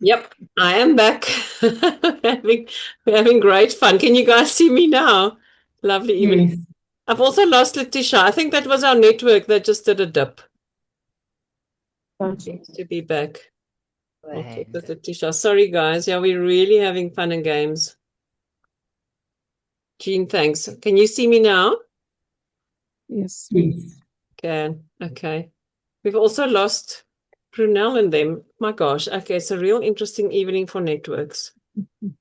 Yep, I am back. We're having great fun. Can you guys see me now? Lovely evening. Yes. I've also lost Letitia. I think that was our network that just did a dip. Seems to be back. I'll check with Letitia. Sorry, guys. Yeah, we're really having fun and games. Jean, thanks. Can you see me now? Yes. Yes. Okay. We've also lost Brunel and them. My gosh. Okay, it's a real interesting evening for networks. Just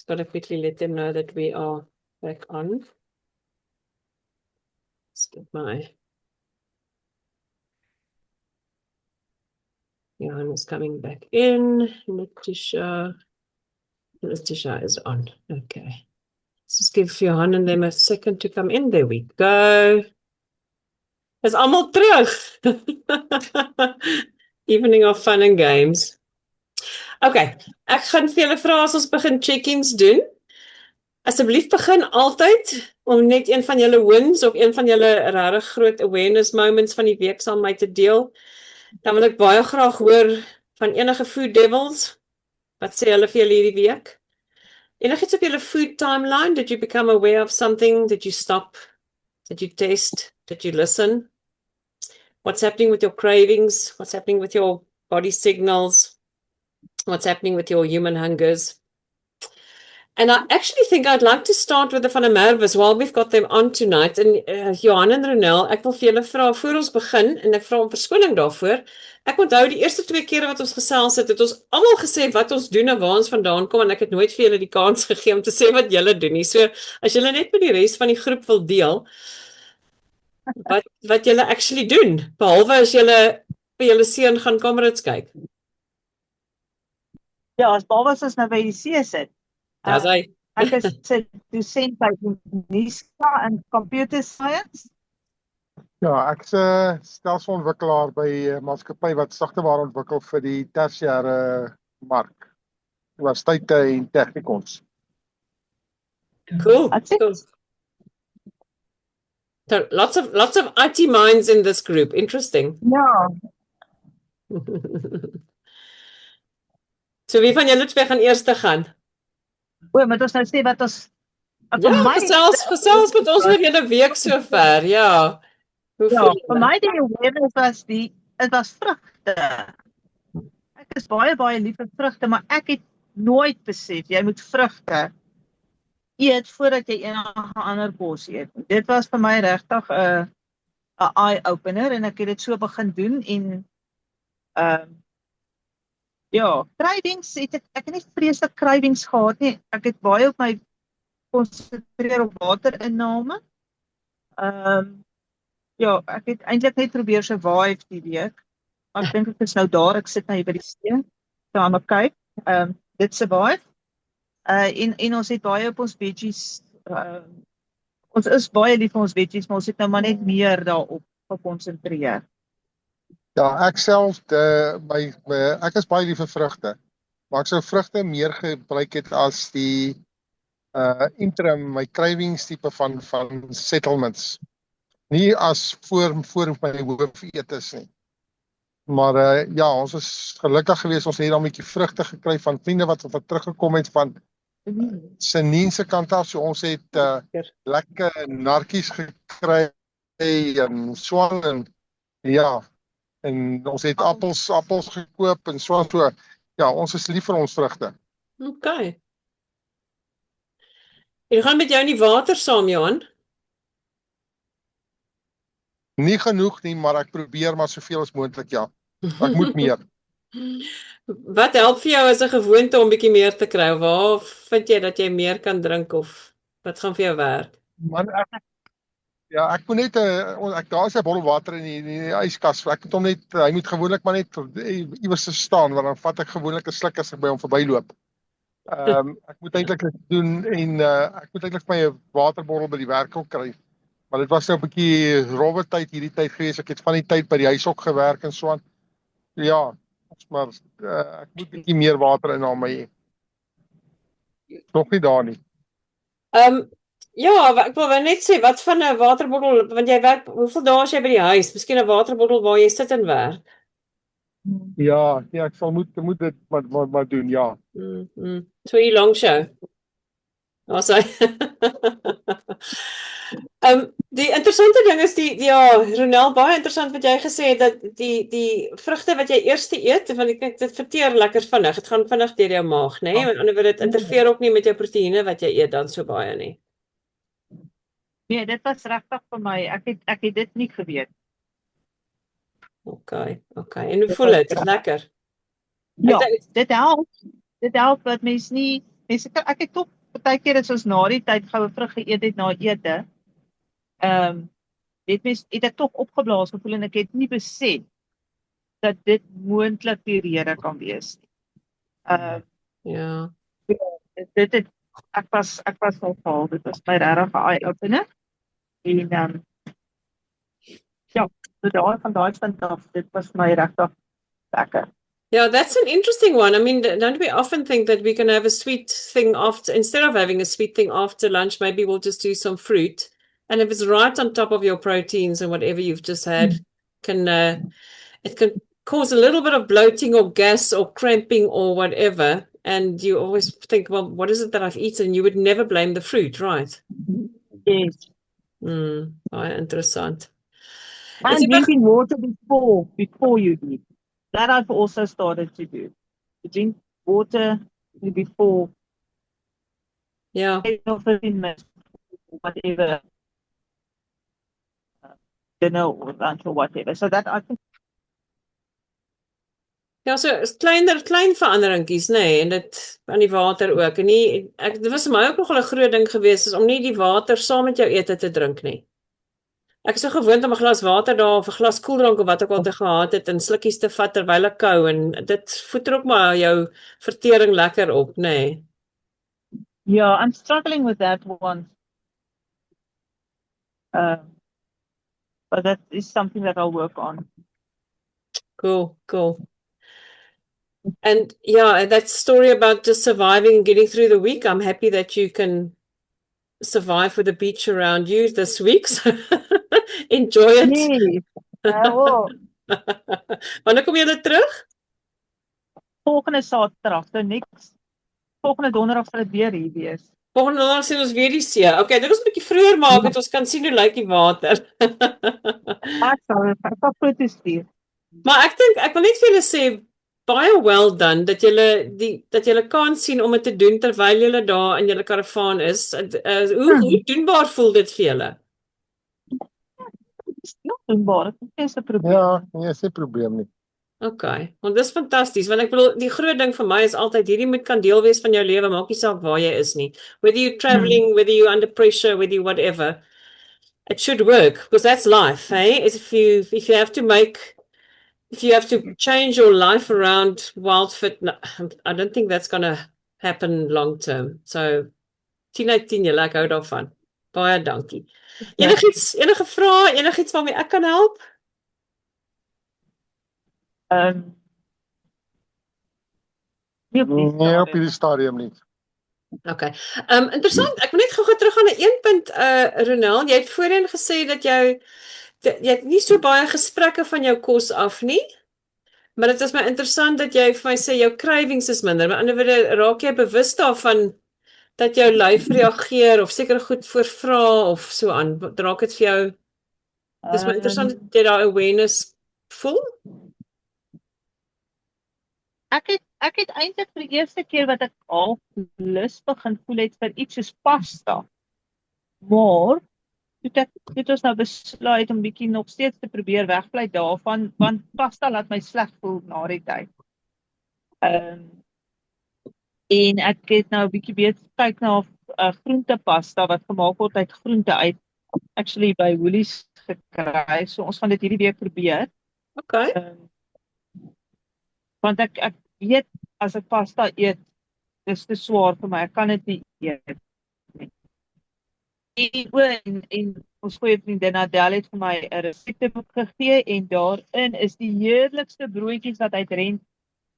got to quickly let them know that we are back on. Let's get my Johan is coming back in. Letitia is on. Okay. Let's just give Johan and them a second to come in. There we go. Is almal terug. Evening of fun and games. Okay, ek gaan vir julle vra as ons begin check-ins doen. Asseblief begin altyd om net een van julle wins of een van julle regtig groot awareness moments van die week saam met my te deel. Dan wil ek baie graag hoor van enige food devils. Wat sê hulle vir julle hierdie week? Enigiets op julle food timeline? Did you become aware of something? Did you stop? Did you taste? Did you listen? What's happening with your cravings? What's happening with your body signals? What's happening with your human hungers? And I actually think I'd like to start with the van der Merwes while we've got them on tonight. And Johan en Ronel, ek wil vir julle vra voor ons begin en ek vra om verskoning daarvoor. Ek onthou die eerste 2 kere wat ons gesels het ons almal gesê wat ons doen en waar ons vandaan kom en ek het nooit vir julle die kans gegee om te sê wat julle doen nie. So as julle net met die res van die groep wil deel wat julle actually doen, behalwe as julle by julle seun gaan Comrades kyk. Ja, as behalwe as ons nou by die see sit. Daar's hy. Ek is 'n dosent by Niska in computer science. Ja, ek is 'n stelselontwikkelaar by 'n maatskappy wat sagteware ontwikkel vir die tersiêre mark. Universiteite en technikons. Cool. That's it. Cool. So lots of IT minds in this group. Interesting. Ja, So wie van julle twee gaan eers gaan? moet ons nou sê wat ons Ja, gesels met ons oor julle week sover. Ja. Hoe Ja, voel vir julle? my die awareness was dit was vrugte. Ek is baie lief vir vrugte, maar ek het nooit besef jy moet vrugte eet voordat jy enige ander kos eet. Dit was vir my regtig 'n eye opener en ek het dit so begin doen en ja, cravings ek het nie vreeslik cravings gehad nie. Ek het baie op my konsentreer op waterinname. Ja, ek het eintlik net probeer survive die week. Maar ek dink ek is nou daar, ek sit nou hier by die see. Daar maar kyk. Dit survive. En ons het baie op ons veggies. Ons is baie lief vir ons veggies, maar ons het nou maar net meer daarop gekonsentreer. Ja, ek self ek is baie lief vir vrugte. Maar ek sou vrugte meer gebruik het as die interim, my cravings tipe van settlements. Nie as voor my hoofetes nie. Maar ja, ons is gelukkig geweest, ons het dan 'n bietjie vrugte gekry van vriende wat teruggekom het van Senien se kant af, so ons het lekker narkies gekry en swaan en ja, en ons het appels gekoop en so. Ja, ons is lief vir ons vrugte. Okay. Jy gaan met jou in die water saam, Johan? Nie genoeg nie, maar ek probeer maar soveel as moontlik, ja. Ek moet meer. Wat help vir jou as 'n gewoonte om bietjie meer te kry? Waar vind jy dat jy meer kan drink of wat gaan vir jou werk? Man, ek moet net daar is 'n bottel water in die yskas. Ek moet hom net hy moet gewoonlik maar net iewers staan want dan vat ek gewoonlik 'n sluk as ek by hom verbyloop. Ek moet eintlik dit doen en ek moet eintlik my waterbottel by die werk ook kry. Maar dit was nou 'n bietjie rowwe tyd hierdie tyd gewees. Ek het van die tyd by die huis ook gewerk en so aan. Ja, maar ek moet bietjie meer water in aan my. Nog nie daar nie. Ja, ek wil net sê, wat van 'n waterbottel, want jy werk, hoeveel dae is jy by die huis? Miskien 'n waterbottel waar jy sit en werk. Ja, ek sal moet dit maar doen, ja. So 'n long show. Daar's hy. Die interessante ding is ja, Ronel, baie interessant wat jy gesê het dat die vrugte wat jy eers eet, want ek dink dit verteer lekker vinnig. Dit gaan vinnig deur jou maag, né? Met ander woorde, dit interfereer ook nie met jou proteïene wat jy eet dan so baie nie. Nee, dit was regtig vir my. Ek het dit nie geweet. OK. En hoe voel dit? Lekker. Ja, dit help. Dit help dat mense nie ek het ook partykeer as ons na die tyd goue vrug geëet het na ete. Het ek tog opgeblaas gevoel en ek het nie besef dat dit moontlik die rede kan wees nie. Ja. Dit het ek was nogal, dit was my regtig 'n eye-opener. En ja, so van daai punt af, dit was my regtig lekker. Yeah, that's an interesting one. I mean, don't we often think that we can have a sweet thing after, instead of having a sweet thing after lunch, maybe we'll just do some fruit. And if it's right on top of your proteins and whatever you've just had, it can cause a little bit of bloating or gas or cramping or whatever. And you always think, well, what is it that I've eaten? You would never blame the fruit, right? Yes. Interessant. And drinking water before you eat. That I've also started to do. To drink water before. Yeah. 15 minutes, whatever. Dinner or lunch or whatever. So that I think. Ja, so klein veranderingkies, nê, en dit aan die water ook. En dit was vir my ook nog 'n groot ding geweest is om nie die water saam met jou ete te drink nie. Ek is so gewoond om 'n glas water daar of 'n glas koeldrank of wat ook al te gehad het en slukkies te vat terwyl ek kou en dit voeder ook maar jou vertering lekker op, nê. Yeah, I'm struggling with that one. But that is something that I'll work on. Cool. And yeah, that story about just surviving and getting through the week, I'm happy that you can survive with the beach around you this week. So enjoy it. Yes. Wanneer kom jy terug? Volgende Saterdag, so niks. Volgende Donderdag sal dit weer hier wees. Volgende Donderdag sien ons weer die see. Okay, dit is 'n bietjie vroeër maak dat ons kan sien hoe lyk die water. Ek sal foto's stuur. Maar ek wil net vir julle sê baie well done dat julle kan sien om dit te doen terwyl julle daar in julle karavaan is. Hoe doenbaar voel dit vir julle? Dis nie doenbaar, dit is 'n probleem. Ja, nee, is nie 'n probleem nie. Okay, want dis fantasties, want ek bedoel die groot ding vir my is altyd hierdie moet kan deel wees van jou lewe, maak nie saak waar jy is nie. Whether you're traveling, whether you're under pressure, whether you whatever, it should work because that's life, hey? If you have to change your life around WILDFIT, no, I don't think that's going to happen long term. So 10 uit 10 julle, ek hou daarvan. Baie dankie. Enige vrae, enigiets waarmee ek kan help? Nee, op hierdie stadium nie. Okay. Interessant. Ek wil net gou terug gaan na een punt, Ronel. Jy het voorheen gesê dat jy het nie so baie gesprekke van jou kos af nie. Maar dit is my interessant dat jy vir my sê jou cravings is minder. Met ander woorde, raak jy bewus daarvan dat jou lyf reageer of seker goed voorvra of so aan. Raak dit vir jou dis my interessant dat jy daai awareness voel? Ek het eintlik vir die eerste keer wat ek al lus begin voel het vir iets soos pasta. Maar dit ons nou besluit om bietjie nog steeds te probeer wegbly daarvan, want pasta laat my sleg voel na die tyd. En ek het nou 'n bietjie beter kyk na groentepasta wat gemaak word uit groente uit actually by Woolies gekry. So ons gaan dit hierdie week probeer. Okay. Want ek weet as ek pasta eet, dis te swaar vir my. Ek kan dit nie eet nie. En ons goeie vriendin Adele het vir my 'n resepteboek gegee en daarin is die heerlikste broodjies wat uit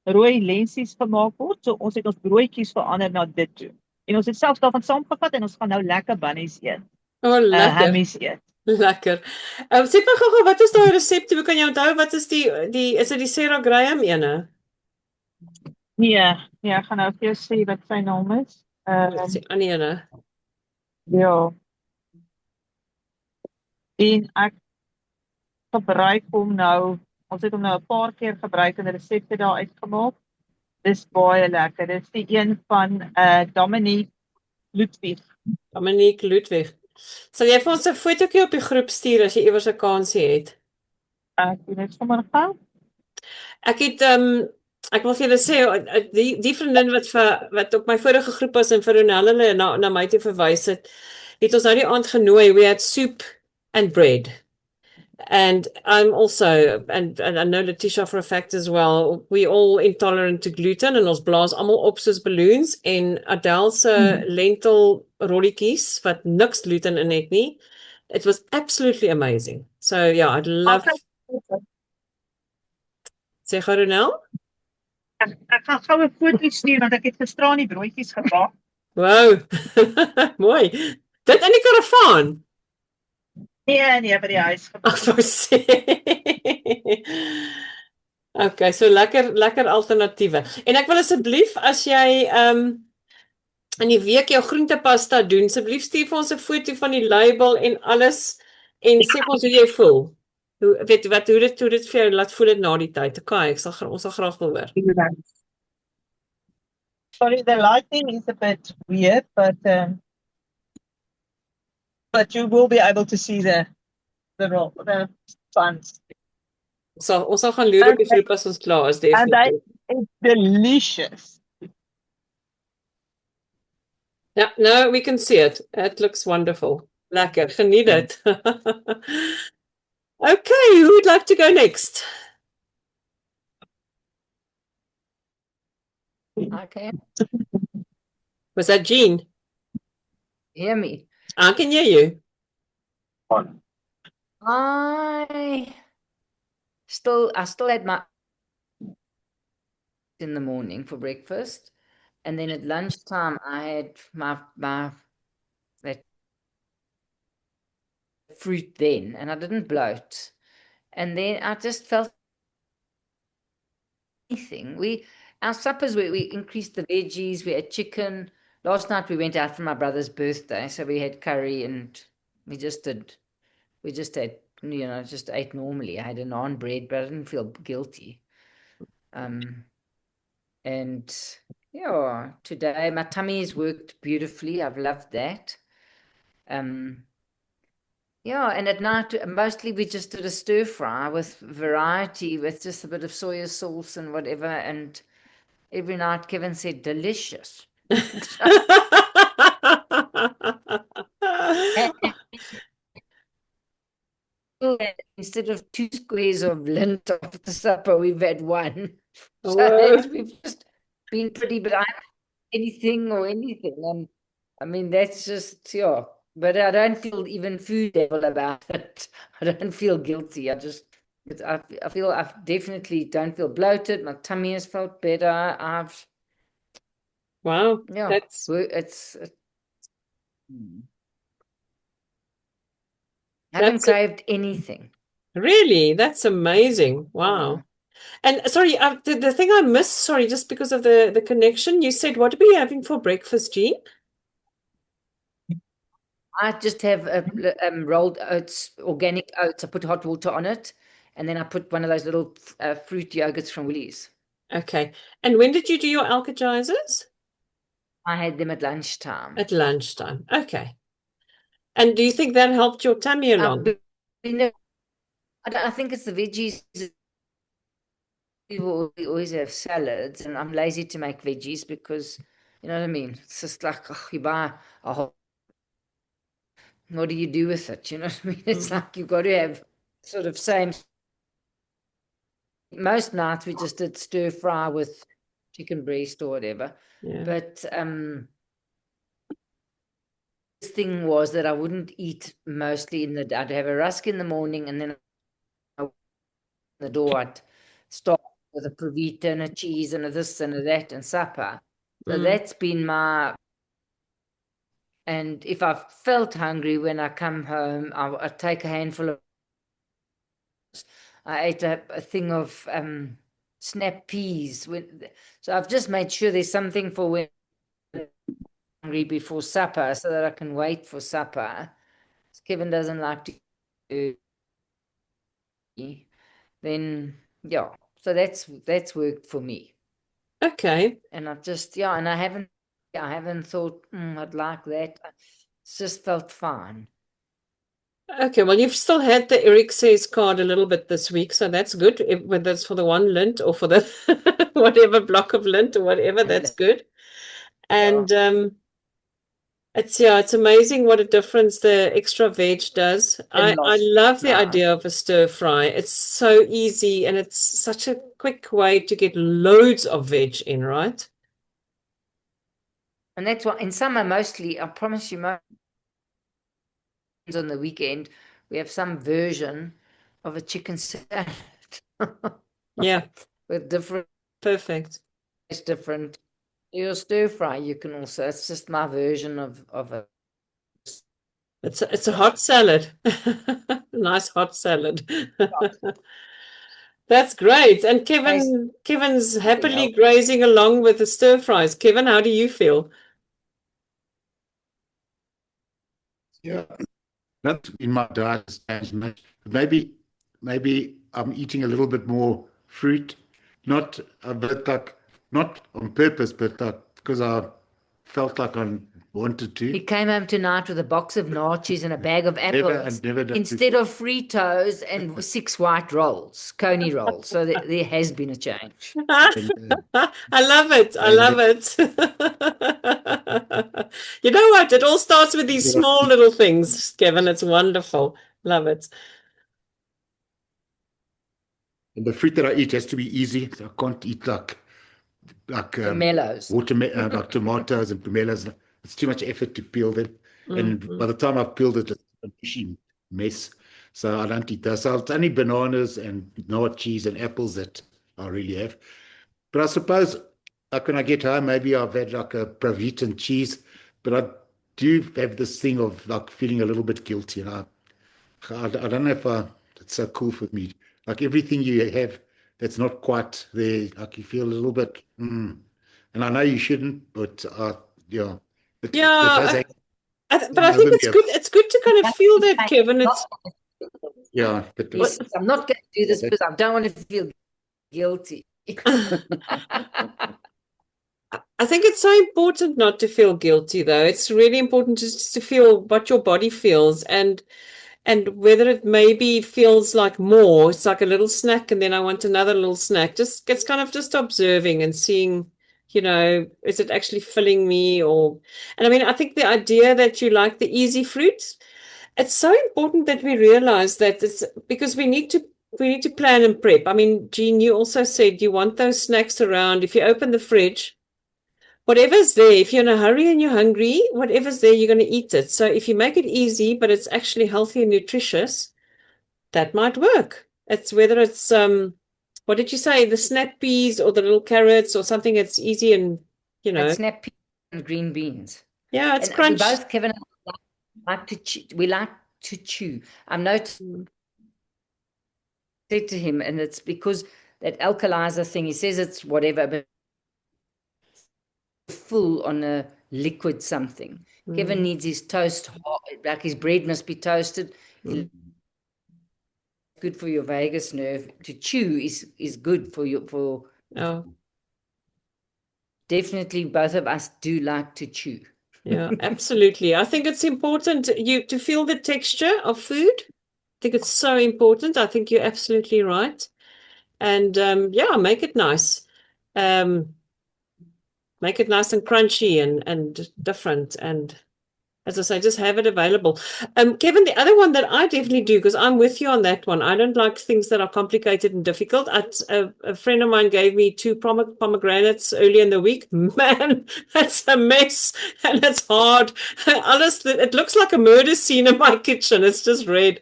rooi lensies gemaak word. So ons het ons broodjies verander na dit toe. En ons het selfs daarvan saamgevat en ons gaan nou lekker bunnies eet. Oh, lekker. Hammies eet. Lekker. Sê my gou, wat is daai resepte? Kan jy onthou wat is is dit die Sarah Graham ene? Nee, ek gaan nou vir jou sê wat sy naam is. Dis die ander ene. Ja. En ek gebruik hom nou, ons het hom nou 'n paar keer gebruik en resepte daar uitgemaak. Dis baie lekker. Dis die een van Dominique Ludwig. Sal jy vir ons 'n fotootjie op die groep stuur as jy iewers 'n kansie het? Ek doen dit sommer gou. Ek het ek wil vir julle sê die vriendin wat op my vorige groep was en vir hulle na my toe verwys het ons nou die aand genooi. We had soup and bread. And I'm also, and I know Letitia for a fact as well, we all intolerant to gluten en ons blaas almal op soos balloons en Adele se lentil rolletjies wat niks gluten in het nie. It was absolutely amazing. So yeah, I'd love. Sê Ronel? Ek gaan gou 'n foto stuur want ek het gisteraan die broodjies gebak. Wow. Mooi. Dit in die karavaan. Nee, by die huis gebak. Ag, wou sê. Okay, so lekker alternatiewe. En ek wil asseblief as jy in die week jou groentepasta doen, asseblief stuur vir ons 'n foto van die label en alles en sê vir ons hoe jy voel. Hoe dit vir jou laat voel dit na die tyd. Okay, ons sal graag wil hoor. Sorry, the lighting is a bit weird, but you will be able to see the buns. Ons sal gaan loer op die groep as ons klaar is, definitief. And it's delicious. Yeah, no, we can see it. It looks wonderful. Lekker, geniet dit. Okay, who would like to go next? Okay, Was that Jean? hear me. I can hear you. I still had my in the morning for breakfast, and then at lunchtime I had my that fruit then, and I didn't bloat, and then I just felt anything. Our suppers we increased the veggies. We had chicken. Last night we went out for my brother's birthday, so we had curry and we just had, just ate normally. I had a naan bread, but I didn't feel guilty. And yeah, today my tummy has worked beautifully. I've loved that. Yeah, and at night mostly we just did a stir fry with variety, with just a bit of soya sauce and whatever. And every night Kevin said, delicious. Instead of 2 squares of lint after supper, we've had 1. So we've just been pretty, but I anything. And I mean, that's just, yeah. But I don't feel even food devil about it. I don't feel guilty. I feel I definitely don't feel bloated. My tummy has felt better. Wow, yeah, it's haven't craved anything. Really? That's amazing. Wow. Yeah. And sorry, the thing I missed, sorry, just because of the connection, you said, what are you having for breakfast, Jean? I just have rolled oats, organic oats. I put hot water on it, and then I put one of those little fruit yogurts from Woolies. Okay. And when did you do your alkagizers? I had them at lunchtime. At lunchtime. Okay. And do you think that helped your tummy along? I think it's the veggies. We always have salads, and I'm lazy to make veggies because, you know what I mean? It's just like, you buy a whole, what do you do with it? You know what I mean? It's like you've got to have sort of same. Most nights we just did stir fry with chicken breast or whatever. Yeah. But this thing was that I wouldn't eat mostly I'd have a rusk in the morning, and then the door I'd start with a Provita and a cheese and a this and a that and supper. So that's been my And if I felt hungry when I come home, I take a handful of. I ate a thing of snap peas. So I've just made sure there's something for when I'm hungry before supper, so that I can wait for supper. Kevin doesn't like to eat. Then yeah, so that's worked for me. Okay. And I've just and I haven't thought I'd like that. It's just felt fine. Okay, well, you've still had the Eric Says card a little bit this week, so that's good. Whether it's for the one lint or for the whatever block of lint or whatever, that's good. And it's amazing what a difference the extra veg does. I love the idea of a stir fry. It's so easy and it's such a quick way to get loads of veg in, right? And that's why in summer mostly, I promise you, on the weekend we have some version of a chicken salad. Yeah, with different. Perfect. It's different. Your stir fry, you can also. It's just my version of a. It's a hot salad. Nice hot salad. That's great. And Kevin's happily grazing along with the stir fries. Kevin, how do you feel? Yeah, not in my diet as much. Maybe I'm eating a little bit more fruit, not a bit like not on purpose, but like because I felt like I wanted to. He came home tonight with a box of nachos and a bag of apples instead of Fritos and 6 white rolls, coney rolls. So there has been a change. I love it. I love it. You know what? It all starts with these small little things, Kevin. It's wonderful. Love it. And the fruit that I eat has to be easy. So I can't eat like pomelos, like tomatoes and pomelos. It's too much effort to peel them. And by the time I've peeled it, it's a mushy mess. So I don't eat those. So it's only bananas and nut cheese and apples that I really have. But I suppose like when I get home, maybe I've had like a Pravitan cheese, but I do have this thing of like feeling a little bit guilty. And I don't know if it's so cool for me. Like everything you have that's not quite there, like you feel a little bit, and I know you shouldn't, but yeah. But I think it's good. It's good to kind of feel that, Kevin. It's but I'm not going to do this because I don't want to feel guilty. I think it's so important not to feel guilty, though. It's really important just to feel what your body feels and whether it maybe feels like more. It's like a little snack, and then I want another little snack. Just it's kind of just observing and seeing, is it actually filling me and I mean, I think the idea that you like the easy fruits, it's so important that we realize that it's because we need to plan and prep. I mean, Jean, you also said you want those snacks around. If you open the fridge, whatever's there, if you're in a hurry and you're hungry, whatever's there, you're going to eat it. So if you make it easy, but it's actually healthy and nutritious, that might work. It's whether it's what did you say, the snap peas or the little carrots or something that's easy and snap peas and green beans. Yeah, it's and crunchy. We both, Kevin, like to chew. We like to chew. I'm said to him, and it's because that alkalizer thing. He says it's whatever, but full on a liquid something. Kevin needs his toast hot, like his bread must be toasted. Good for your vagus nerve. To chew is good for you. Definitely, both of us do like to chew. Yeah, absolutely. I think it's important to feel the texture of food. I think it's so important. I think you're absolutely right. And make it nice. Make it nice and crunchy and different. And as I say, just have it available. Kevin, the other one that I definitely do, because I'm with you on that one. I don't like things that are complicated and difficult. A friend of mine gave me 2 pomegranates early in the week. Man, that's a mess and it's hard. Honestly, it looks like a murder scene in my kitchen. It's just red.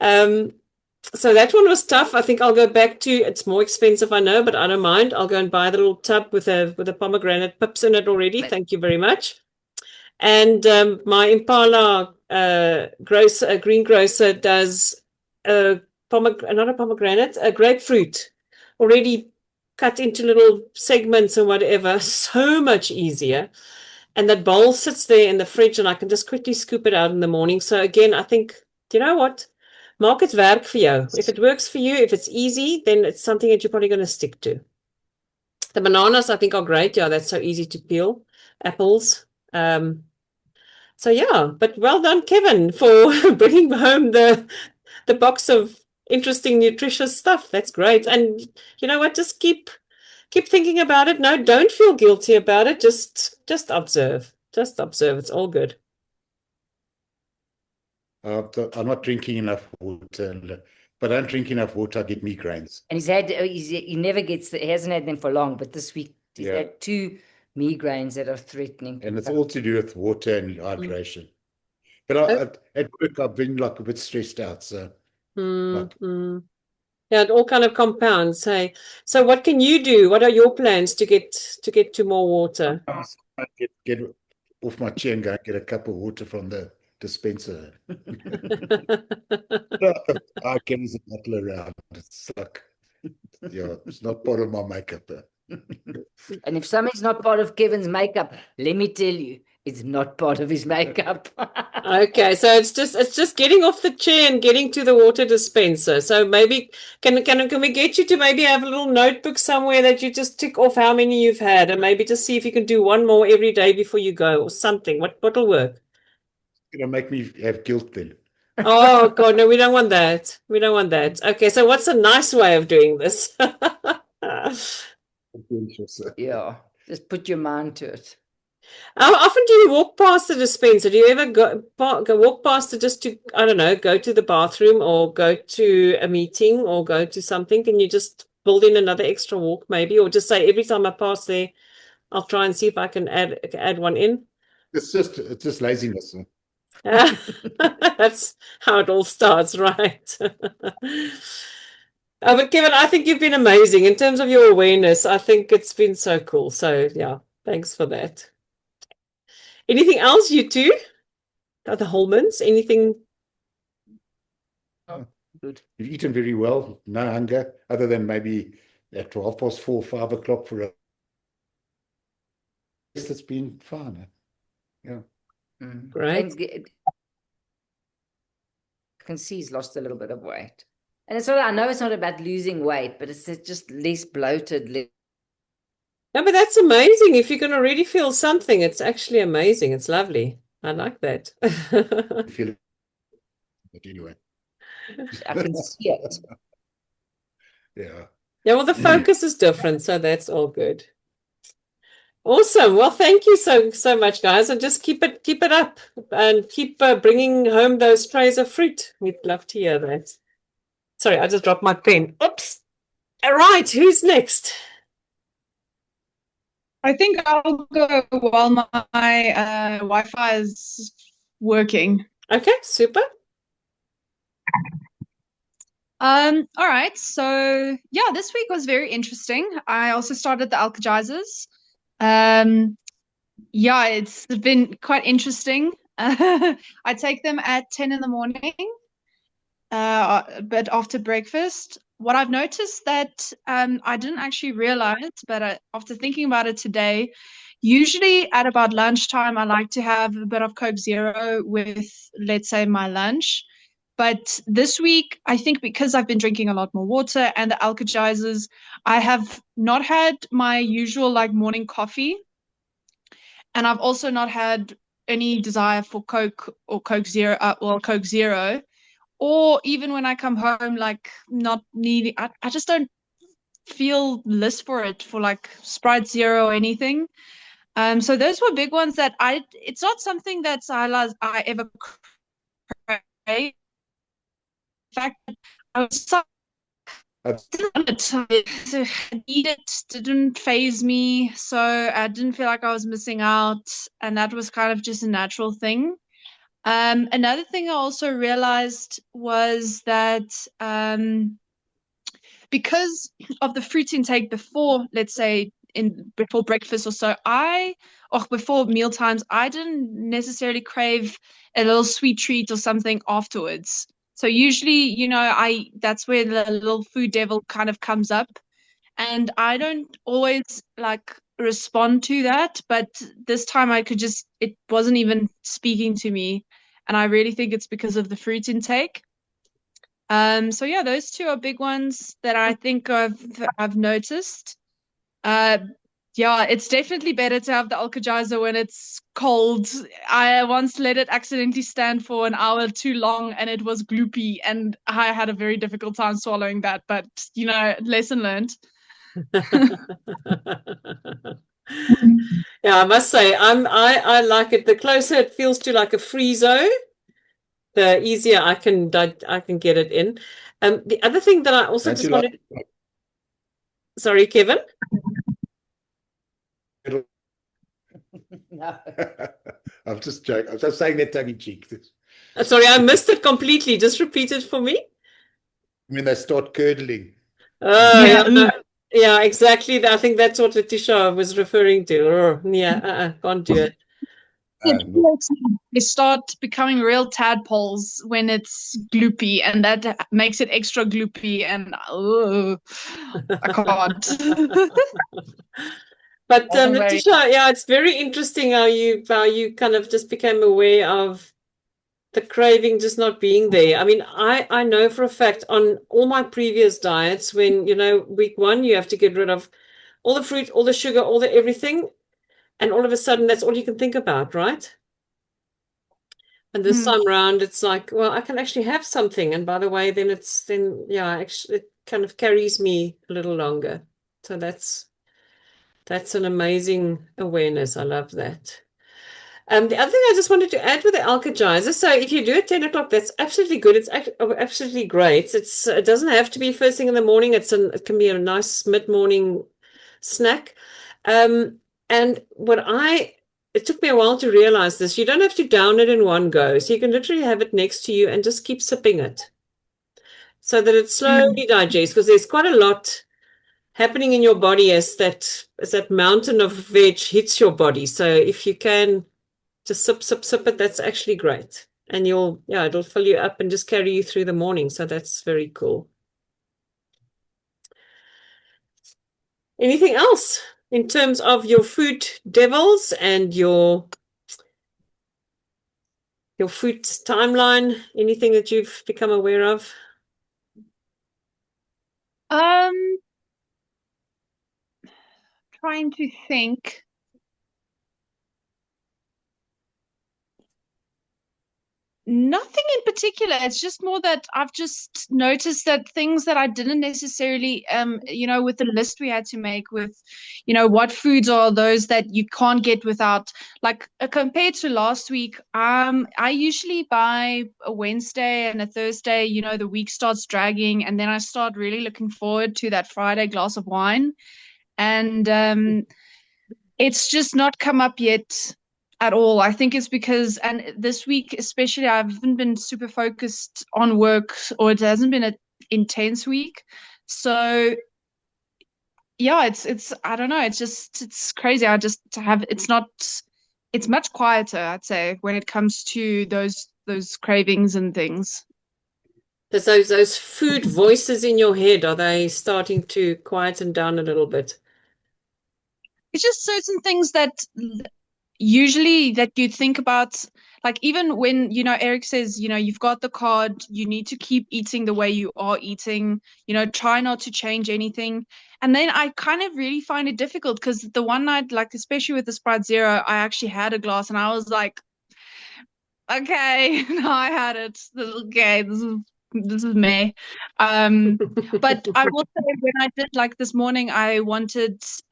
So that one was tough. I think I'll go back to, it's more expensive, I know, but I don't mind. I'll go and buy the little tub with a pomegranate pips in it already. Thank you very much. And my Impala greengrocer does not a pomegranate, a grapefruit already cut into little segments and whatever. So much easier. And that bowl sits there in the fridge and I can just quickly scoop it out in the morning. So again, I think, you know what? Maak het werk vir jou. If it works for you, if it's easy, then it's something that you're probably going to stick to. The bananas, I think, are great. Yeah, that's so easy to peel. Apples. So yeah, but well done, Kevin, for bringing home the box of interesting, nutritious stuff. That's great. And you know what? Just keep thinking about it. No, don't feel guilty about it. Just observe. Just observe. It's all good. I'm not drinking enough water, but I don't drink enough water, I get migraines. And he never gets, he hasn't had them for long, but this week he's had 2 migraines that are threatening. And it's all to do with water and hydration. But at work, I've been like a bit stressed out. So, yeah, it all kind of compounds. Hey, so what can you do? What are your plans to get to more water? I get off my chair and go and get a cup of water from the dispenser. I carry a bottle around. It's like, yeah, it's not part of my makeup. And if something's not part of Kevin's makeup, let me tell you, it's not part of his makeup. Okay, so it's just getting off the chair and getting to the water dispenser. So maybe can we get you to maybe have a little notebook somewhere that you just tick off how many you've had, and maybe just see if you can do one more every day before you go or something. What'll work? It's gonna make me have guilt then. Oh God, no, we don't want that. We don't want that. Okay, so what's a nice way of doing this? Yeah, just put your mind to it. How often do you walk past the dispenser? Do you ever go walk past it just to, I don't know, go to the bathroom or go to a meeting or go to something? Can you just build in another extra walk maybe, or just say every time I pass there, I'll try and see if I can add one in? It's just laziness. That's how it all starts, right? But Kevin, I think you've been amazing in terms of your awareness. I think it's been so cool. So yeah, thanks for that. Anything else, you two? The Holmans? Anything? Oh, good. You've eaten very well. No hunger, other than maybe at 4:30, 5 o'clock for a. It's been fun. Yeah. Great. I can see he's lost a little bit of weight. And it's I know it's not about losing weight, but it's just less bloated. No, but that's amazing. If you can already feel something, it's actually amazing. It's lovely. I like that. Feel it. But anyway. I can see it. Yeah. Yeah, well, the focus is different, so that's all good. Awesome. Well, thank you so much, guys, and just keep it up and keep bringing home those trays of fruit. We'd love to hear that. Sorry, I just dropped my pen. Oops. All right, who's next? I think I'll go while my Wi-Fi is working. Okay, super. All right. So yeah, this week was very interesting. I also started the alkagizers. Yeah, it's been quite interesting. I take them at 10 in the morning, but after breakfast. What I've noticed that I didn't actually realize, but after thinking about it today, usually at about lunchtime, I like to have a bit of Coke Zero with, let's say, my lunch. But this week, I think because I've been drinking a lot more water and the alkagizers, I have not had my usual morning coffee. And I've also not had any desire for Coke or Coke Zero, Coke Zero. Or even when I come home, not needing, I just don't feel list for it for Sprite Zero or anything. So those were big ones that it's not something that I ever crave. In fact, I was so I eat it, didn't faze me, so I didn't feel like I was missing out, and that was kind of just a natural thing. Another thing I also realized was that because of the fruit intake before, let's say, in before breakfast or so, or before meal times, I didn't necessarily crave a little sweet treat or something afterwards. So usually, that's where the little food devil kind of comes up. And I don't always like respond to that, but this time it wasn't even speaking to me. And I really think it's because of the fruit intake. So yeah, those two are big ones that I think I've noticed. Yeah, it's definitely better to have the Alka-Jaza when it's cold. I once let it accidentally stand for an hour too long and it was gloopy, and I had a very difficult time swallowing that, but lesson learned. Yeah, I must say, I like it. The closer it feels to like a friezo, the easier I can get it in. The other thing that I also just wanted. Sorry, Kevin. No. I'm just joking. I'm just saying that tongue in cheek. Sorry, I missed it completely. Just repeat it for me. When they start curdling. Yeah, exactly. I think that's what Letitia was referring to. Yeah, can't do it. They start becoming real tadpoles when it's gloopy, and that makes it extra gloopy, and I can't. But Letitia, yeah, it's very interesting how you kind of just became aware of the craving just not being there. I mean, I know for a fact on all my previous diets, when, week 1, you have to get rid of all the fruit, all the sugar, all the everything. And all of a sudden, that's all you can think about, right? And this time around, it's like, well, I can actually have something. And by the way, actually, it kind of carries me a little longer. So that's an amazing awareness. I love that. The other thing I just wanted to add with the Alka-Jaza, so if you do it 10 o'clock, that's absolutely good. It's absolutely great. It doesn't have to be first thing in the morning. It can be a nice mid-morning snack. And it took me a while to realize this. You don't have to down it in one go. So you can literally have it next to you and just keep sipping it so that it slowly digests, because there's quite a lot happening in your body as that mountain of veg hits your body. So if you can just sip it, that's actually great. And it'll fill you up and just carry you through the morning. So that's very cool. Anything else in terms of your food devils and your food timeline? Anything that you've become aware of? Trying to think. Nothing in particular. It's just more that I've just noticed that things that I didn't necessarily, with the list we had to make with, what foods are those that you can't get without, like compared to last week, I usually by a Wednesday and a Thursday, the week starts dragging, and then I start really looking forward to that Friday glass of wine. And it's just not come up yet at all. I think it's because, and this week especially, I haven't been super focused on work, or it hasn't been an intense week. So yeah, it's I don't know, it's crazy. It's much quieter, I'd say, when it comes to those cravings and things. There's those food voices in your head, are they starting to quieten down a little bit? It's just certain things that usually that you think about, like even when Eric says you've got the card, you need to keep eating the way you are eating, try not to change anything. And then I kind of really find it difficult, because the one night, like especially with the Sprite Zero, I actually had a glass and I was like, okay, now I had it, okay, this is me. But I will say, when I did, like this morning, I was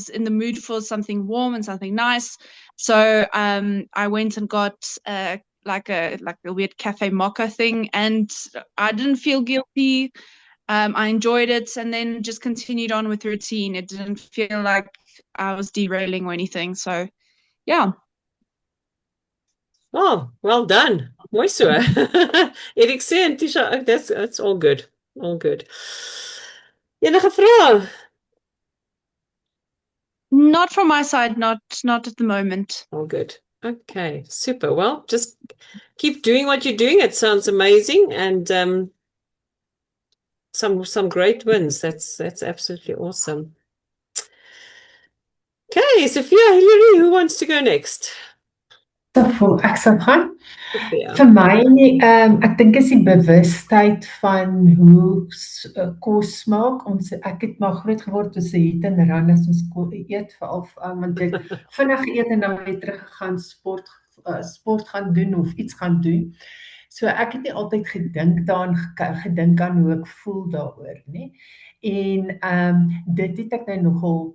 in the mood for something warm and something nice. So I went and got like a weird cafe mocha thing, and I didn't feel guilty. I enjoyed it, and then just continued on with routine. It didn't feel like I was derailing or anything. So yeah. Oh, well done. Mooi so. Erik sê en Tisha, that's all good. All good. Enige vrae? Not from my side, not at the moment. Oh, good. Okay, super. Well, just keep doing what you're doing. It sounds amazing, and some great wins. That's absolutely awesome. Okay, Sophia, Hillary, who wants to go next? Ek sal gaan. Sophia. Vir my, ek dink is die bewustheid van hoe kos smaak. Ek het maar groot geword met 'n hit en run as ons eet, veral want ek vinnig eet en dan weer teruggegaan sport gaan doen of iets gaan doen. So ek het nie altyd gedink aan hoe ek voel daaroor nie. En dit het ek nou nogal,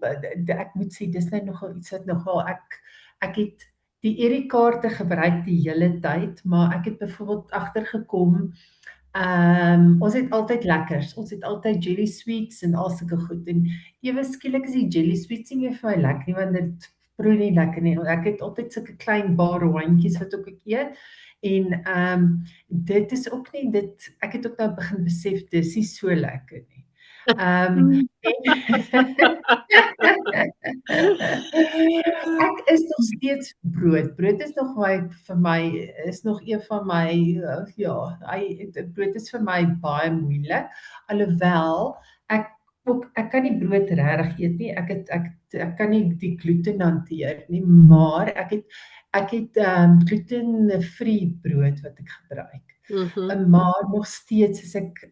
ek moet sê, dis nou nogal iets wat nogal ek het die Erikaarte gebruik die hele tyd, maar ek het byvoorbeeld agtergekom, ons het altyd lekkers, ons het altyd jelly sweets en al sulke goed, en ewe skielik is die jelly sweets nie meer vir my lekker nie, want dit proe nie lekker nie. Ek het altyd sulke klein bar hondjies wat ook ek eet, en dit is ook nie, ek het ook nou begin besef, dis nie so lekker nie. Ek is nog steeds brood. Brood is nog vir my is nog een van my brood is vir my baie moeilik. Alhoewel ek kan nie brood regtig eet nie. Ek kan nie die gluten hanteer nie, maar ek het gluten-free brood wat ek gebruik. Maar nog steeds is ek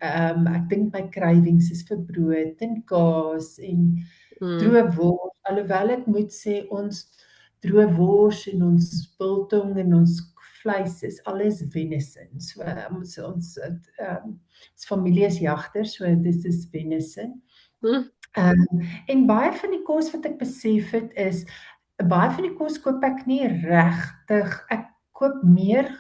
dink my cravings is vir brood en kaas en droë wors, alhoewel ek moet sê ons droë wors en ons biltong en ons vleis is alles venison. So ons familie is jagters, so dit is venison. En baie van die kos wat ek besef het is, baie van die kos koop ek nie regtig, ek koop meer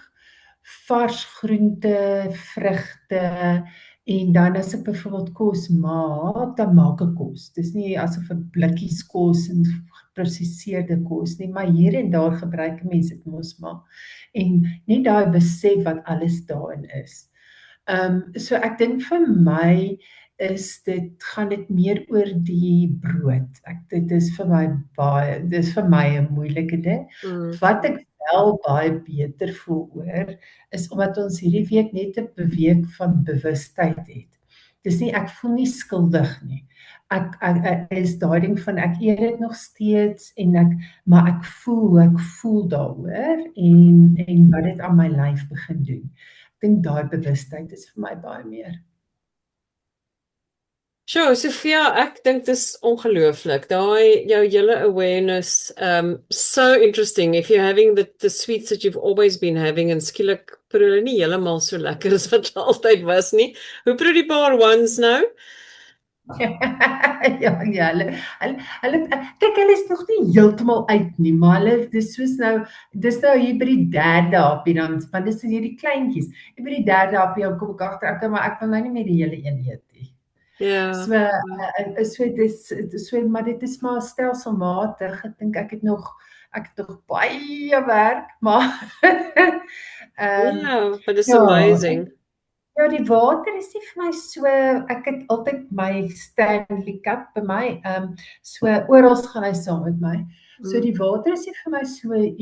vars groente, vrugte, en dan as ek byvoorbeeld kos maak, dan maak ek kos. Dis nie asof ek blikkies kos en geprosesseerde kos nie, maar hier en daar gebruik mense dit mos maar. En nie daai besef wat alles daarin is. So ek dink vir my gaan dit meer oor die brood. Dit is vir my 'n moeilike ding. Wat ek wel baie beter voel oor, is omdat ons hierdie week net 'n week van bewustheid het. Dis nie, ek voel nie skuldig nie. Ek is daai ding van, ek eet dit nog steeds, maar ek voel daaroor, en wat dit aan my lyf begin doen. Ek dink daai bewustheid is vir my baie meer. Sure, Sophia, ek dink dis ongelooflik. Daai jou hele awareness, so interesting. If you're having the sweets that you've always been having, en skielik proe hulle nie heeltemal so lekker as wat hulle altyd was nie. Hoe proe die bar ones nou? Ja, kyk, hulle is nog nie heeltemal uit nie, maar dis nou hier by die derde hapie dan, want dis hierdie kleintjies. By die derde hapie kom ek agter, maar ek wil nou nie meer die hele een eet nie. Ja. Maar dit is maar stelselmatig. Ek dink ek het nog baie werk, maar but it's amazing. Ja, die water is nie vir my so, ek het altyd my Stanley Cup by my, so oral gaan hy saam met my. So die water is nie vir my so 'n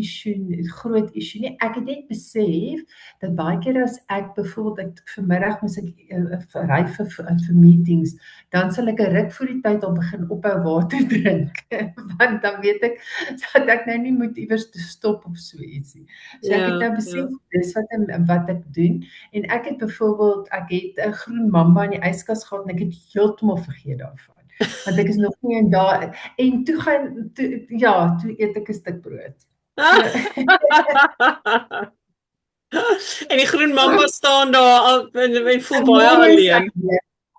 groot issue nie. Ek het net besef dat baie keer as ek byvoorbeeld vanmiddag moet ek ry vir meetings, dan sal ek 'n ruk voor die tyd al begin ophou water drink, want dan weet ek dat ek nou nie moet iewers te stop of so ietsie. So ek het nou besef, dis wat ek doen, en ek het byvoorbeeld, ek het 'n groen mamba in die yskas gehad, en ek het heeltemal vergeet daarvan. Want ek is nog nie in daar, en toe eet ek 'n stuk brood. En die groen mamba staan daar en voel baie alleen.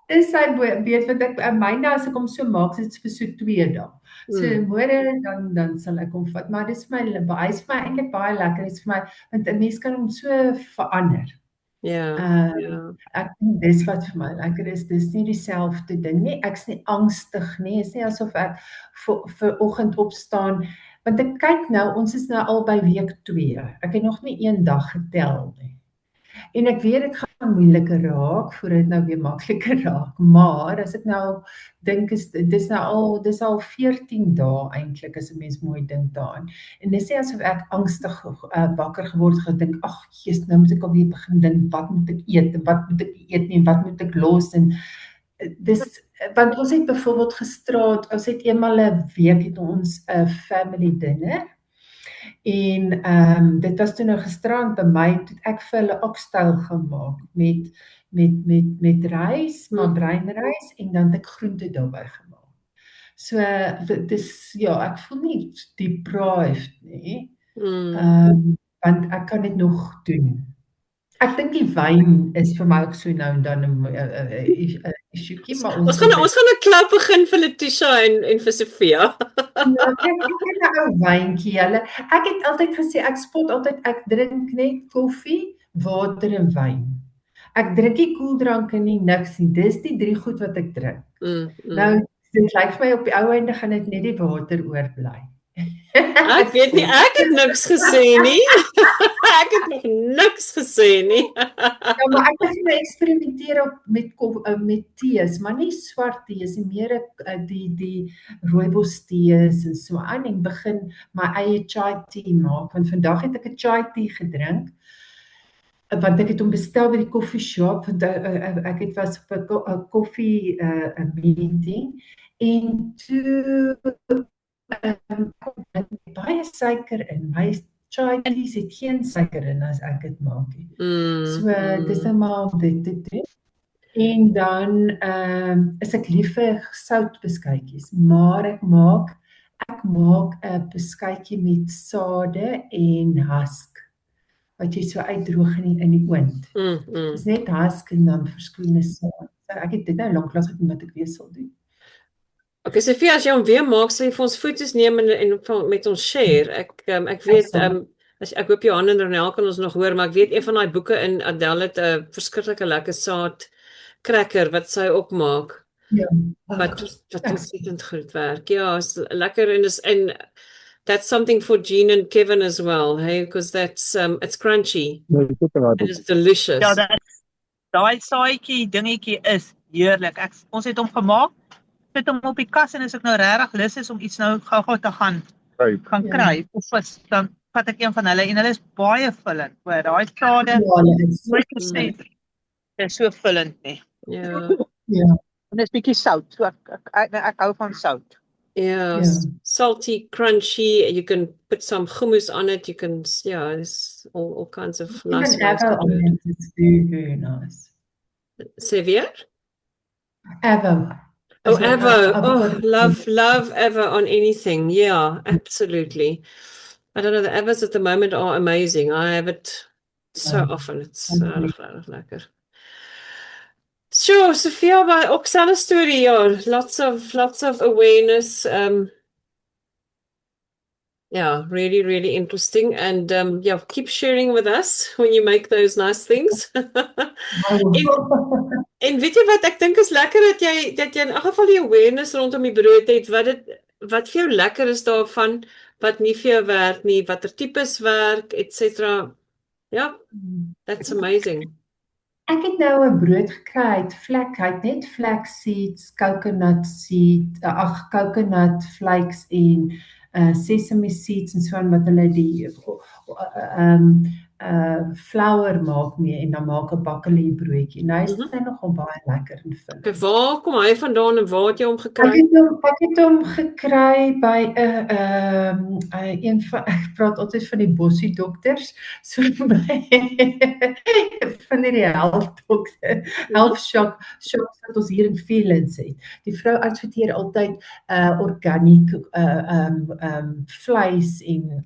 Dis sy weet wat ek myne as ek hom so maak, dit is vir so 2 dae. So môre dan sal ek hom vat, maar dis vir my, hy is vir my eintlik baie lekker, is vir my, want 'n mens kan hom so verander. Ek dink dis wat vir my lekker is, dis nie dieselfde ding nie, ek's nie angstig nie, is nie asof ek vir oggend opstaan, want ek kyk nou, ons is nou al by week 2, ek het nog nie 1 dag getel nie, En ek weet dit gaan moeiliker raak voor dit nou weer makliker raak, maar as ek nou dink dis al 14 dae eintlik as 'n mens mooi dink daaraan. En dis nie asof ek angstig wakker geword gedink, ag Jesus, nou moet ek alweer begin dink, wat moet ek eet en wat moet ek eet nie, wat moet ek los en dis want ons het byvoorbeeld gisteraand, ons het eenmal 'n week het ons 'n family dinner. En dit was toe nou gisterand by my, het ek vir hulle oxtail gemaak met rys, maar breinrys en dan het ek groente daarbey gemaak. So dis ja, ek voel nie deprived nie. Want ek kan dit nog doen. Ek dink die wyn is vir my ook so nou en dan 'n issuetjie, maar ons gaan 'n klub begin vir Letitia en vir Sofia. Ja, ek het 'n ou wyntjie. Ek het altyd gesê ek spot altyd ek drink net koffie, water en wyn. Ek drink nie koeldranke nie, niks nie. Dis die 3 goed wat ek drink. Nou dit lyk vir my op die ou einde gaan dit net die water oorbly. Ek weet nie, ek het niks gesê nie. Ek het nog niks gesê nie. Ja, maar ek het begin eksperimenteer met tees, maar nie swart tees nie, meer die rooibos tees en so aan en begin my eie chai tea maak. Want vandag het ek 'n chai tea gedrink. Want ek het hom bestel by die koffie shop want ek het was op 'n koffie meeting en toe baie suiker in. My chai teas het geen suiker in as ek dit maak nie. So dis nou maar om dit te doen. En dan is ek lief vir soutbeskuitjies, maar ek maak 'n beskuitjie met sade en husk wat jy so uitdroog in die oond. Dis net husk en dan verskroeide saad. So ek het dit nou lanklaas gedoen wat ek weer sal doen. Okay, Sofia, as jy hom weer maak, sal jy vir ons foto's neem en met ons share. Ek weet, ek hoop Johan en Ronel kan ons nog hoor, maar ek weet een van daai boeke in Adele het 'n verskriklike lekker saad cracker wat sy ook maak. Ja. Wat ontsettend goed werk. Ja, is lekker en that's something for Jean and Kevin as well, hey, because that's it's crunchy. It is delicious. Ja, daai saadjie dingetjie is heerlik. Ons het hom gemaak. Sit hom op die kas en as ek nou regtig lus is om iets nou gou-gou te gaan kry, of dan vat ek een van hulle en hulle is baie vullend. Hoor, daai sade is so vullend nie. Ja. En dis bietjie sout. So ek hou van sout. Yeah, salty, crunchy. You can put some hummus on it. You can, there's all kinds of nice ways to do it. It's very, very nice. Xavier? Avo. Oh, Avo. Oh, love Avo on anything. Yeah, absolutely. I don't know, the Avos at the moment are amazing. I have it so often. It's regtig lekker. Sure, Sophia, maar ook selfe storie, ja. Lots of awareness. Really, really interesting. And keep sharing with us when you make those nice things. en weet jy wat, ek dink is lekker dat jy in elk geval die awareness rondom die brood het, wat vir jou lekker is daarvan, wat nie vir jou werk nie, watter tipes werk, etc. Ja, that's amazing. Ek het nou 'n brood gekry, hy het net flax seeds, coconut flakes en sesame seeds en so aan wat hulle die flour maak mee en dan maak 'n bakkelie broodjie. Nou is dit nogal baie lekker en vind. Okay, waar kom hy vandaan en waar het jy hom gekry? Ek het hom gekry by ek praat altyd van die bossie dokters, so van die health shops wat ons hier in Feelings het. Die vrou adverteer altyd organiek vleis en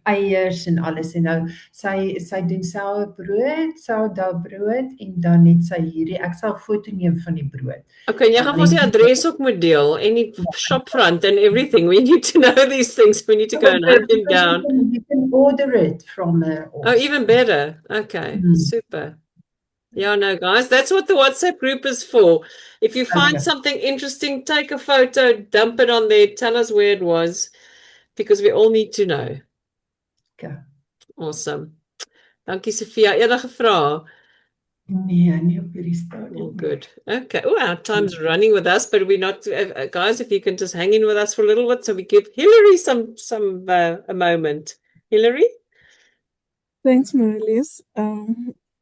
eiers en alles en nou sy doen self brood, sourdough brood en dan net sy hierdie, ek sal foto neem van die brood. Okay, jy gaan ons die adres ook moet deel en die shopfront and everything. We need to know these things. We need to go and hunt them down. You can order it from her. Oh, even better. Okay, super. Yeah, no, guys, that's what the WhatsApp group is for. If you find something interesting, take a photo, dump it on there, tell us where it was, because we all need to know. Okay. Awesome. Dankie Sofia. Enige vrae? Nee, nie op hierdie Oh, stadium nie. good. Okay. Oh, our time's running with us, but we're not, guys. If you can just hang in with us for a little bit, so we give Hillary some a moment. Hillary. Thanks, Marlise.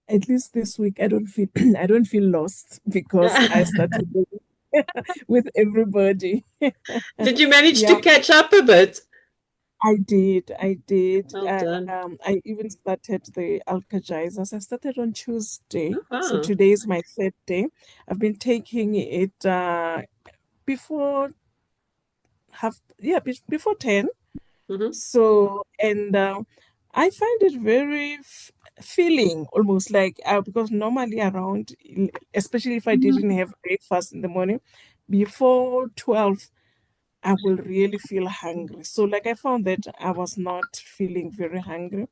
At least this week I don't feel I don't feel lost because I started with everybody. Did you manage Yeah, to catch up a bit? I did. I did. Well done. I even started the Alka-Jizers. I started on Tuesday, so Oh, today is my third day. I've been taking it before before 10. mm-hmm. So, and I find it very feeling almost like because normally around, especially if I didn't have breakfast in the morning, before 12, I will really feel hungry. So, like, I found that I was not feeling very hungry.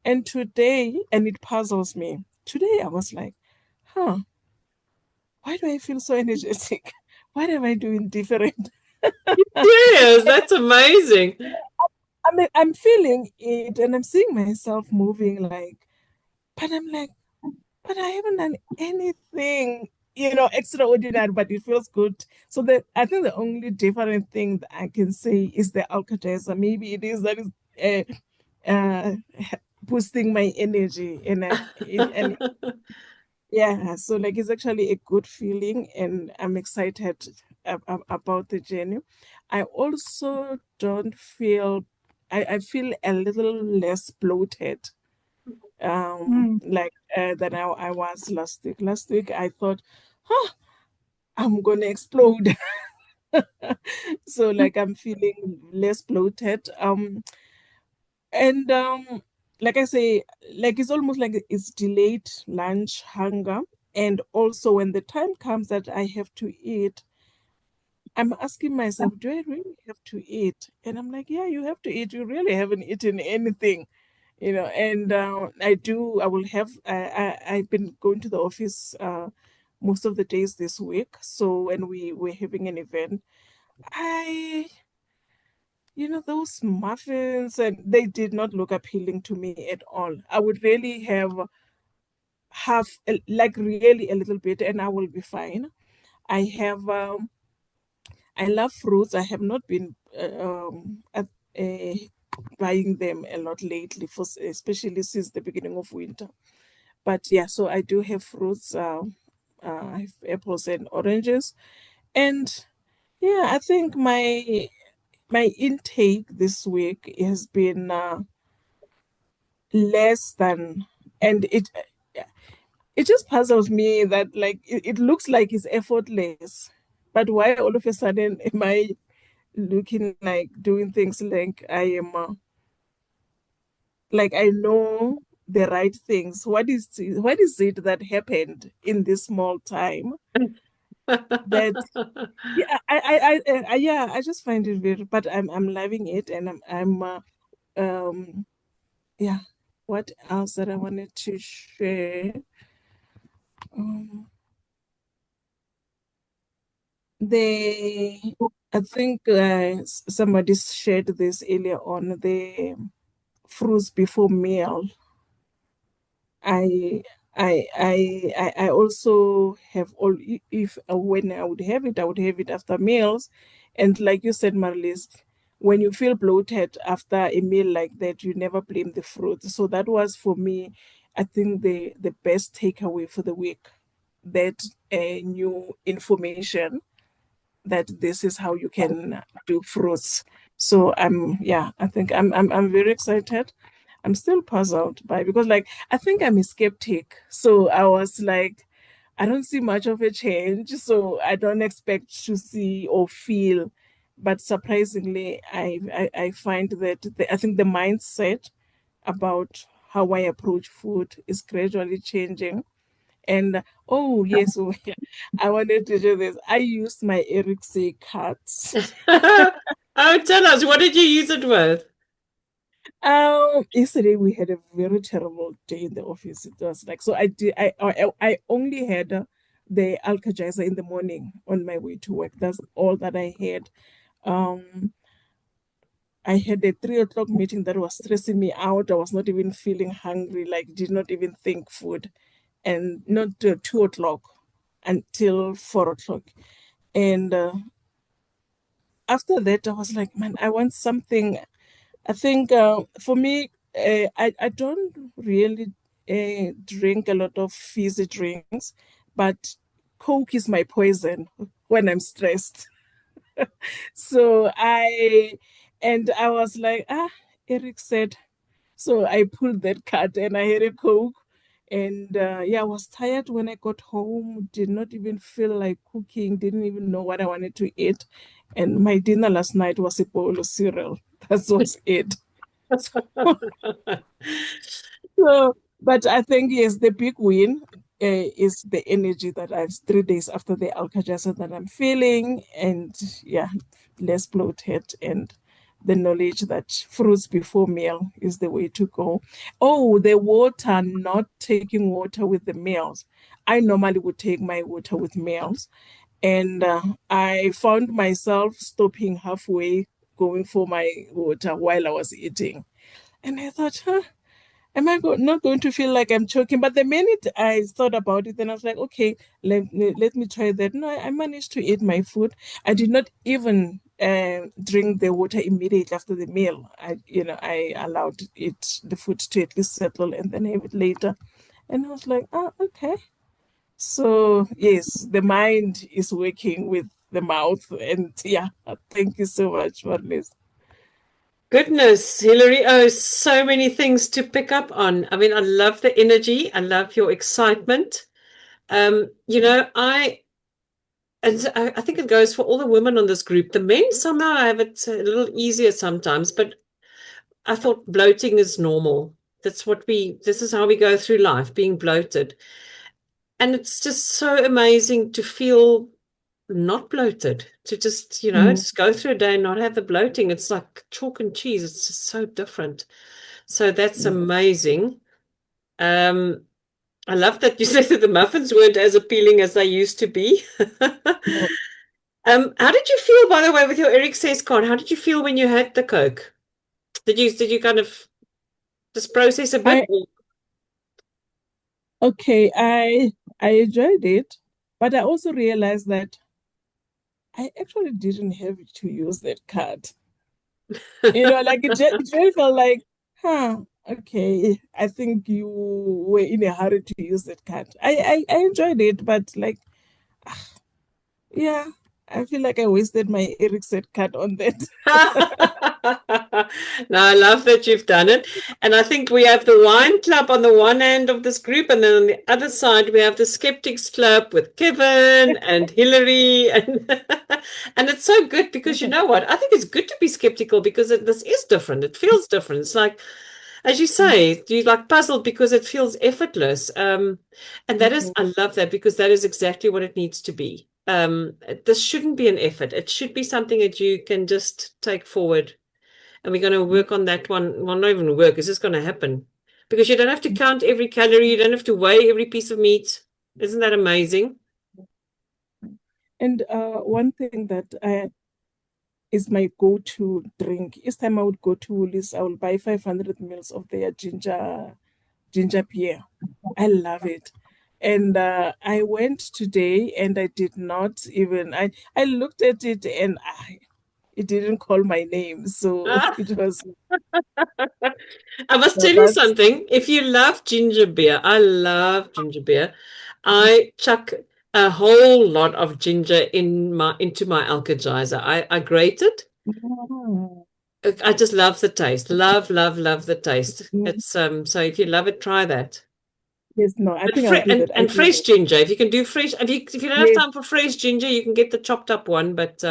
And today, and it puzzles me, today I was like, huh, why do I feel so energetic? What am I doing different? Yes, that's amazing. I mean, I'm feeling it and I'm seeing myself moving but I'm like, but I haven't done anything, extraordinary, but it feels good. So I think the only different thing that I can say is the Alka-Seltzer. Maybe it is that is uh, boosting my energy and yeah, so like it's actually a good feeling and I'm excited about the journey. I also don't feel, I feel a little less bloated like than I was last week. Last week I thought, huh, I'm gonna explode. So like I'm feeling less bloated. And like I say, like it's almost like it's delayed lunch hunger. And also when the time comes that I have to eat, I'm asking myself, do I really have to eat? And I'm like, yeah, you have to eat. You really haven't eaten anything, and I will have, I've been going to the office most of the days this week. So when we were having an event, I, those muffins, and they did not look appealing to me at all. I would really have half, like really a little bit, and I will be fine. I have, I love fruits. I have not been uh, buying them a lot lately, especially since the beginning of winter. But yeah, so I do have fruits. I have apples and oranges, and yeah, I think my intake this week has been less than, and it just puzzles me that like it looks like it's effortless, but why all of a sudden am I looking like doing things like I am like I know the right things. What is it that happened in this small time that yeah yeah, I just find it weird, but I'm loving it, and I'm um yeah. What else that I wanted to share? Um, they I think somebody shared this earlier on, the fruits before meal. I I also have all, if when I would have it, I would have it after meals. And like you said, Marlies, when you feel bloated after a meal like that, you never blame the fruit. So that was for me, I think the best takeaway for the week. That new information that this is how you can do fruits. So I think I'm very excited. I'm still puzzled by, because like I think I'm a skeptic. So I was like, I don't see much of a change. So I don't expect to see or feel. But surprisingly, I find that I think the mindset about how I approach food is gradually changing. And oh yes, oh, yeah, I wanted to do this. I used my Ericsson cards. Oh, tell us, what did you use it with? Yesterday we had a very terrible day in the office. It was like, so I only had the Alka-Seltzer in the morning on my way to work. That's all that I had. Um, I had a 3 o'clock meeting that was stressing me out. I was not even feeling hungry, like did not even think food, and not 2 o'clock until 4 o'clock. And after that, I was like, man, I want something. I think for me, I don't really drink a lot of fizzy drinks, but Coke is my poison when I'm stressed. So I was like, Eric said, so I pulled that card and I had a Coke. And yeah, I was tired when I got home, did not even feel like cooking, didn't even know what I wanted to eat. And my dinner last night was a bowl of cereal. That was it. So, but I think, yes, the big win is the energy that I have 3 days after the Alka-Jasa that I'm feeling, and yeah, less bloated, and the knowledge that fruits before meal is the way to go. Oh, the water, not taking water with the meals. I normally would take my water with meals, and I found myself stopping halfway, going for my water while I was eating. And I thought, am I not going to feel like I'm choking? But the minute I thought about it, then I was like, okay, let me try that. No, I managed to eat my food. I did not even drink the water immediately after the meal. I allowed the food to at least settle and then have it later. And I was like, okay. So yes, the mind is working with the mouth. And yeah, thank you so much, Marlise. Goodness, Hillary. Oh, so many things to pick up on. I mean, I love the energy. I love your excitement. I think it goes for all the women on this group. The men somehow have it a little easier sometimes, but I thought bloating is normal. This is how we go through life, being bloated. And it's just so amazing to feel not bloated, to just go through a day and not have the bloating. It's like chalk and cheese. It's just so different. So that's amazing. I love that you said that the muffins weren't as appealing as they used to be. How did you feel, by the way, with your Eric Says card? How did you feel when you had the Coke? Did you kind of just process a bit? Okay, I enjoyed it, but I also realized that I actually didn't have to use that card. Like it really felt like, okay, I think you were in a hurry to use that card. I enjoyed it, but like, yeah, I feel like I wasted my Eric said card on that. No, I love that you've done it. And I think we have the wine club on the one end of this group, and then on the other side we have the skeptics club with Kevin and Hillary, and it's so good because you know what? I think it's good to be skeptical because this is different. It feels different. It's like, as you say, you're like puzzled because it feels effortless. And that is, I love that because that is exactly what it needs to be. This shouldn't be an effort. It should be something that you can just take forward. And we're going to work on that one. Well, not even work. It's just going to happen because you don't have to count every calorie. You don't have to weigh every piece of meat. Isn't that amazing? And one thing that is my go-to drink. Each time I would go to Woolies, I will buy 500 mils of their ginger beer. I love it. And I went today and I did not even, I looked at it and it didn't call my name. So it was. I must tell you something. If you love ginger beer, I love ginger beer. I chuck a whole lot of ginger into my Alka-Jasa. I grate it. I just love the taste. Love, love, love the taste. It's so if you love it, try that. Yes, no, I think I'll do that. And fresh ginger. If you can do fresh, if you don't have time for fresh ginger, you can get the chopped up one. But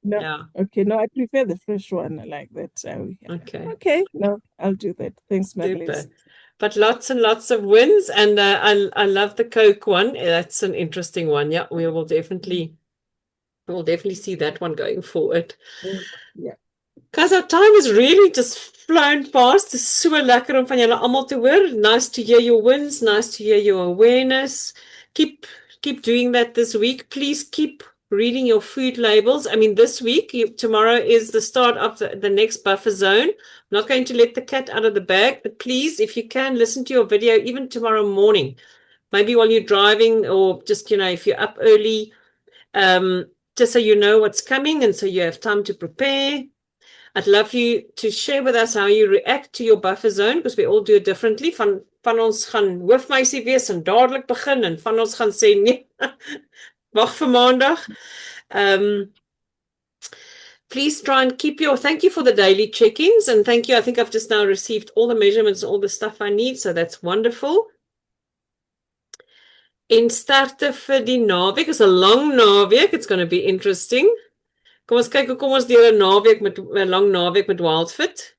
no, yeah. Okay, no, I prefer the fresh one. I like that. Okay, no, I'll do that. Thanks, Marlise. But lots and lots of wins, and I love the Coke one. That's an interesting one. Yeah, we will definitely see that one going forward. Yeah. Guys, our time has really just flown past. It's so lekker om van julle almal te hoor. Nice to hear your wins. Nice to hear your awareness. Keep doing that this week. Please keep reading your food labels. I mean, this week, tomorrow is the start of the next buffer zone. I'm not going to let the cat out of the bag, but please, if you can, listen to your video even tomorrow morning, maybe while you're driving, or just, if you're up early, just so you know what's coming and so you have time to prepare. I'd love you to share with us how you react to your buffer zone, because we all do it differently. Van ons gaan hoofmeisie wees en dadelik begin, en van ons gaan sê nee, wag vir maandag. Please try and keep thank you for the daily check-ins, and thank you. I think I've just now received all the measurements, all the stuff I need, so that's wonderful. En sterkte vir die naweek. It's a long naweek. It's going to be interesting. Kom ons kyk hoe kom ons deur 'n lang naweek met WILDFIT.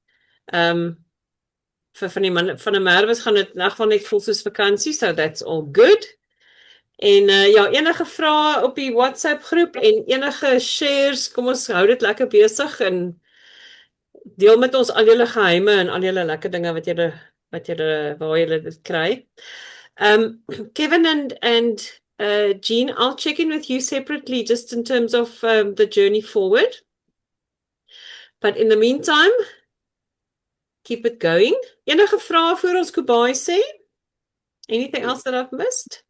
Vir van die Merwes gaan dit in elk geval net voel soos vakansie, so that's all good. En ja, enige vrae op die WhatsApp groep en enige shares, kom ons hou dit lekker besig en deel met ons al julle geheime en al julle lekker dinge waar julle dit kry. Kevin and Jean, I'll check in with you separately just in terms of the journey forward. But in the meantime, keep it going. Enige vrae voor ons goodbye sê? Anything else that I've missed?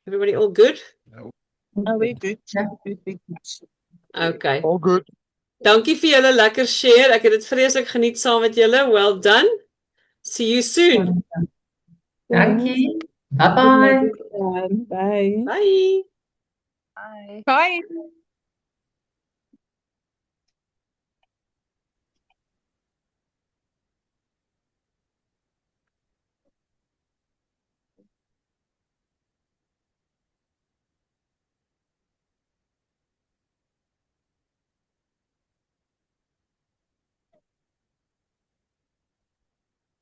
Everybody all good? No, we're good. Okay. All good. Dankie vir julle lekker share. Ek het dit vreeslik geniet saam met julle. Well done. See you soon. Dankie. Bye-bye. Bye. Bye. Bye.